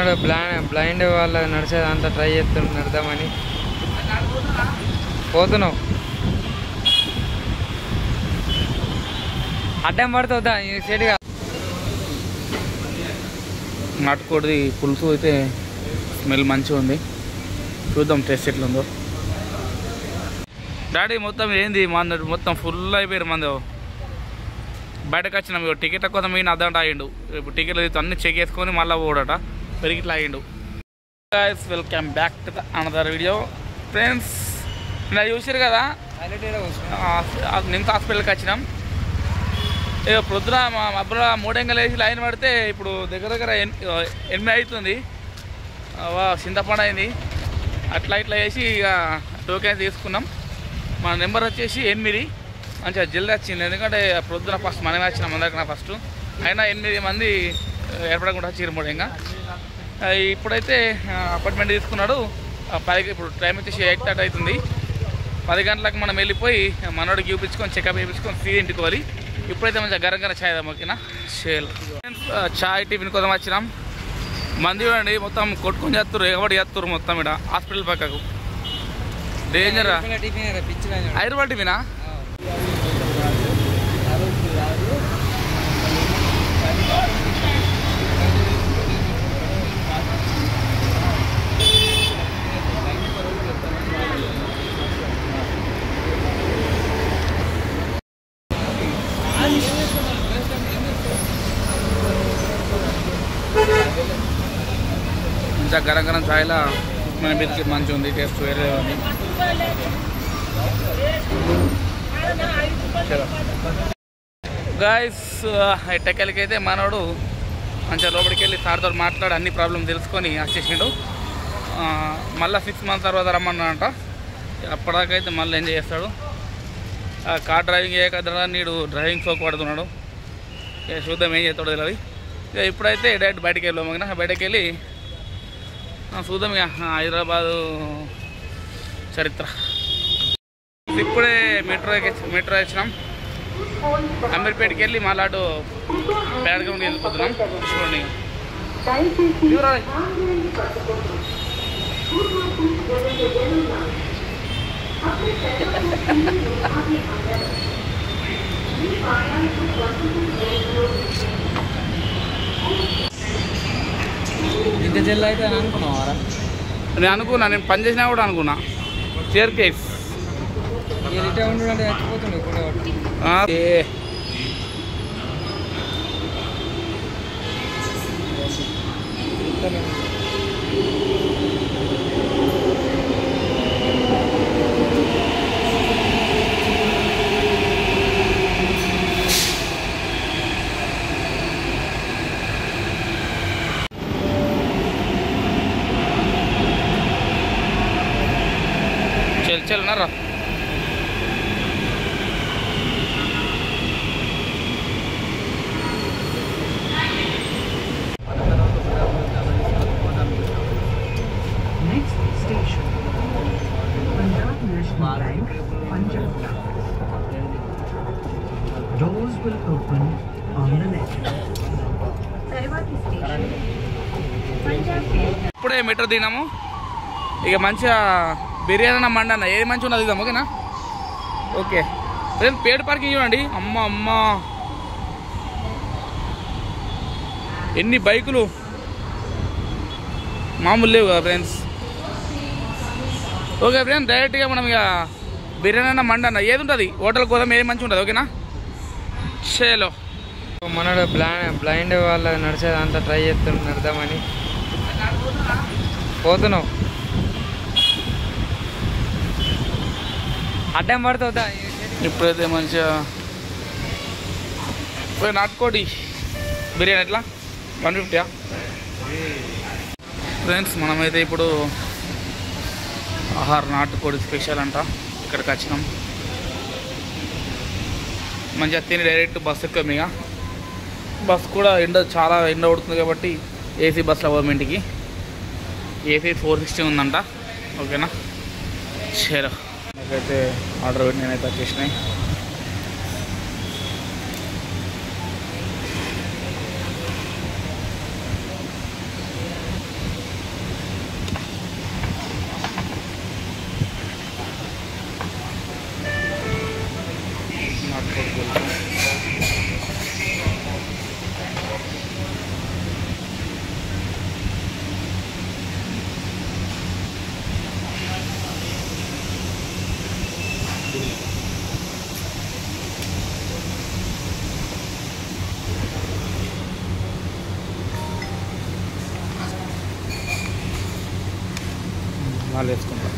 మనోడు బ్లైండ్ వాళ్ళ నడిచేది అంతా ట్రై చేస్తున్నాడు నడదామని పోతున్నావు. అడ్డం పడుతుందా సెట్గా. నాటుకోడి పులుసు అయితే స్మెల్ మంచిగా ఉంది. చూద్దాం టేస్ట్ ఎట్లుందో. డాడీ మొత్తం ఏంది మంది మొత్తం ఫుల్ అయిపోయారు మంది. బయటకు వచ్చినాం ఇక టికెట్ కోసం మీ అద్దంట ఆగిండు. ఇప్పుడు టికెట్లు అన్నీ చెక్ చేసుకొని మళ్ళీ పోడట పెరిగిట్లా ఆగిండు. Guys welcome back to the another video. Friends ఇలా చూసారు కదా నిమ్స్ హాస్పిటల్కి వచ్చినాం. ఇక ప్రొద్దున మా అబ్బుల 3 గంటలు వేసి లైన్ పడితే ఇప్పుడు దగ్గర దగ్గర 8 అవుతుంది. చింతపండు అయింది. అట్లా ఇట్లా వేసి ఇక టోకెన్ తీసుకున్నాం. మన నెంబర్ వచ్చేసి 8. మంచిగా జల్దీ వచ్చింది. ఎందుకంటే ప్రొద్దున ఫస్ట్ మనమే వచ్చినాం అందరికన్నా ఫస్ట్. అయినా 8 మంది ఏర్పడకుండా వచ్చి 3 ఇంకా. ఇప్పుడైతే అపార్ట్మెంట్ తీసుకున్నాడు. 10కి ఇప్పుడు టైం వచ్చేసి 8:30 అవుతుంది. 10 గంటలకు మనం వెళ్ళిపోయి మనోడికి చూపించుకొని చెకప్ చేయించుకొని సీదా ఇంటికి పోవాలి. ఇప్పుడైతే మంచిగా గరం చాయ్ ఓకేనా షేల్. చాయ్ టిఫిన్ కోసం వచ్చినాం. మంది చూడండి మొత్తం కొట్టుకొని చేస్తారు, ఎగబడి చేస్తారు మొత్తం ఇక్కడ హాస్పిటల్ పక్కకు. డేంజర్. 5 రూపాయల టిఫినా? ఇంకా గరం గరం ఛాయ్లా మన బిస్కెట్ మంచిగా ఉంది. టేస్ట్ వేరే ఉంది. గాయస్ ఎట్టకెళ్ళకి అయితే మనోడు మంచిగా లోపలికి వెళ్ళి సార్తో మాట్లాడి అన్ని ప్రాబ్లం తెలుసుకొని వచ్చేసిండు. మళ్ళీ 6 మంత్స్ తర్వాత రమ్మన్నాడంట. అప్పటిదాకైతే మళ్ళీ ఎంజాయ్ చేస్తాడు. కార్ డ్రైవింగ్ చేయకద్దా నీడు డ్రైవింగ్ సోక్ పడుతున్నాడు. ఇక చూద్దాం ఏం చేస్తాడో తెలియదు. ఇక ఇప్పుడైతే డైరెక్ట్ బయటకు వెళ్ళాము. బయటకు వెళ్ళి చూద్దాం ఇక హైదరాబాదు చరిత్ర. ఇప్పుడే మెట్రో వచ్చినాం. అమీర్పేటకి వెళ్ళి మళ్ళీ అటు బ్యాడ్గ్రౌండ్కి వెళ్ళిపోతున్నాం. చూడండి ఇంత జల్లు అయితే అని అనుకున్నావారా? నేను అనుకున్నా, నేను పని చేసినా కూడా అనుకున్నా. చైర్ కేక్స్ ఉండే చచ్చిపోతుండే కూడా. చల్నారా Doors will open on the left. ఇప్పుడే మెట్రో దిగినాము. ఇక మంచిగా బిర్యానీ మండన్న ఏది మంచిగా ఉన్నది ఇద్దాం ఓకేనా. ఓకే ఫ్రెండ్స్ పేడ్ పార్కింగ్ చూడండి. అమ్మ ఎన్ని బైకులు మామూలు లేవు కదా ఫ్రెండ్స్. ఓకే ఫ్రెండ్స్ డైరెక్ట్గా మనం ఇక బిర్యానీ మండన్న ఏది ఉంటుంది హోటల్ కోసం ఏది మంచిగా ఉంటుంది ఓకేనా. షేలో మనోడు బ్లైండ్ వాళ్ళ నడిచేది అంతా ట్రై చేస్తున్నాడు నడదామని పోతున్నావు. అడ్డం పడుతుందా. ఇప్పుడైతే మంచిగా నాటుకోడి బిర్యానీ ఎట్లా 150 ఫ్రెండ్స్. మనమైతే ఇప్పుడు ఆహార నాటుకోడి స్పెషల్ అంట ఇక్కడికి వచ్చినాం. మంచిగా తిని డైరెక్ట్ బస్సు ఎక్కాము. ఇక బస్ కూడా చాలా ఎండ పడుతుంది కాబట్టి ఏసీ బస్సులో పోదాం ఇంటికి. ఏసీ 460 ఉందంట ఓకేనా. సరే నాకైతే ఆర్డర్ పెట్టి నేనైతే వచ్చేసినాయి. మళ్ళీ వేసుకుంటాం.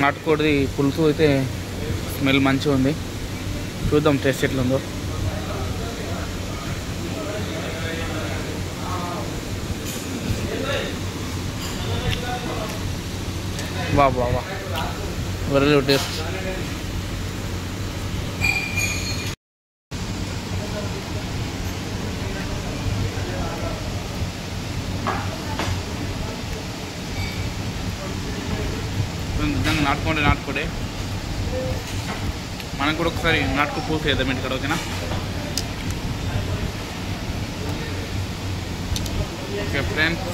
నాటుకోడి పులుసు అయితే స్మెల్ మంచిగా ఉంది. చూద్దాం టేస్ట్ ఎట్లుందో. వా వా వా వెరీ టేస్ట్. నిజంగా నాటుకోడే మనం కూడా ఒకసారి నాటుకో పూర్తి చేద్దాం ఇంటికాడ. ఓకేనా? ఓకే ఫ్రెండ్స్,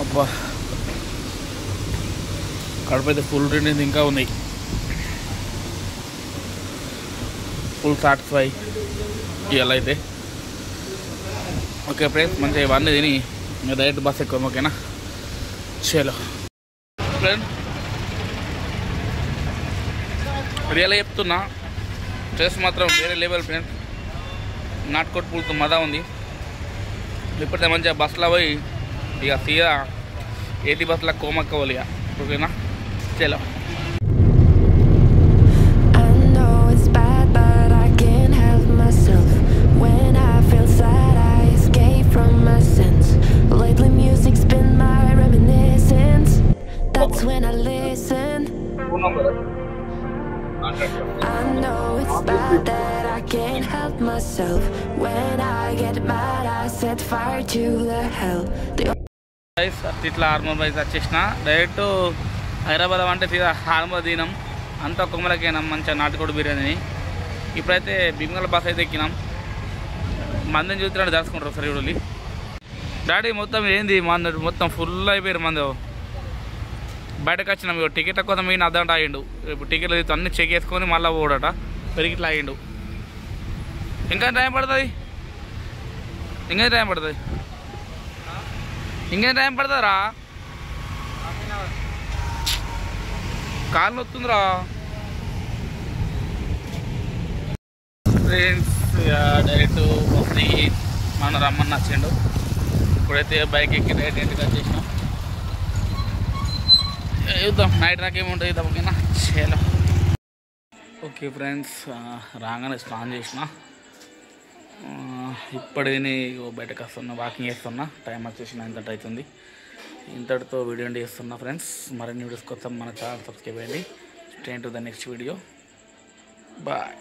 అబ్బా కడుపైతే ఫుల్ తిండి ఇంకా ఉన్నాయి. ఫుల్ సాటిస్ఫై ఇవాళ అయితే. ఓకే ఫ్రెండ్స్, మంచిగా ఇవన్నీ తిని ఇంకా డైరెక్ట్ బస్ ఎక్కువ. ఓకేనా? చలో ఫ్రెండ్స్, రియల్గా చెప్తున్నా, టేస్ట్ మాత్రం వేరే లెవెల్ ఫ్రెండ్స్. నాటుకోడి పులుసు మజా ఉంది. ఇప్పుడైతే మంచిగా బస్సులో పోయి ఇక సీదా ఏది బస్సులో కోమక్కోవాలి ఇక. ఓకేనా? చలో. I know it's bad that I can't help myself. When I get mad, I set fire to the hell. ఇట్లా హార్మోన్ వైజ్ వచ్చేసిన డైరెక్ట్ హైదరాబాద్ అంటే హార్మోన్ తినాం. అంతా కొమ్మలకేనాం మంచిగా నాటుకోడి బిర్యానీ. ఇప్పుడైతే భీమగల బస్ అయితే ఎక్కినాం. మందిని చూస్తున్నాడు దాచుకుంటారు ఒకసారి చూడాలి. డాడీ మొత్తం ఏంది మంది మొత్తం ఫుల్ అయిపోయారు. మంది బయటకు వచ్చినాం. టికెట్ల కోసం మీ అద్దంట ఆగిండు. ఇప్పుడు టికెట్లు అన్నీ చెక్ చేసుకొని మళ్ళీ పోడట పెరిగిట్లా ఆగిండు. ఇంకా టైం పడుతుంది, ఇంకేం టైం పడుతుంది, ఇంకేం టైం పడుతుందిరా. కాళ్ళు వస్తుందిరా ఫ్రెండ్స్. డైరెక్ట్ వస్తే మన రమ్మని నచ్చిండు. ఇప్పుడైతే బైక్ ఎక్కి డైరెక్ట్ ఇంటికి వచ్చేసినాం. చూద్దాం నైట్ నాకేముంటుంది చూద్దాం. ఓకేనా? చలో. ఓకే ఫ్రెండ్స్, రాగానే స్నానం చేసిన. ఇప్పటిని బయటకు వస్తున్నా, వాకింగ్ చేస్తున్నా. టైం వచ్చేసి 9:30 అవుతుంది. ఇంతటితో వీడియో ఎండ్ చేస్తున్నా ఫ్రెండ్స్. మరిన్ని వీడియోస్ కోసం మన ఛానల్ సబ్స్క్రైబ్ చేయండి. Stay to the next video. Bye.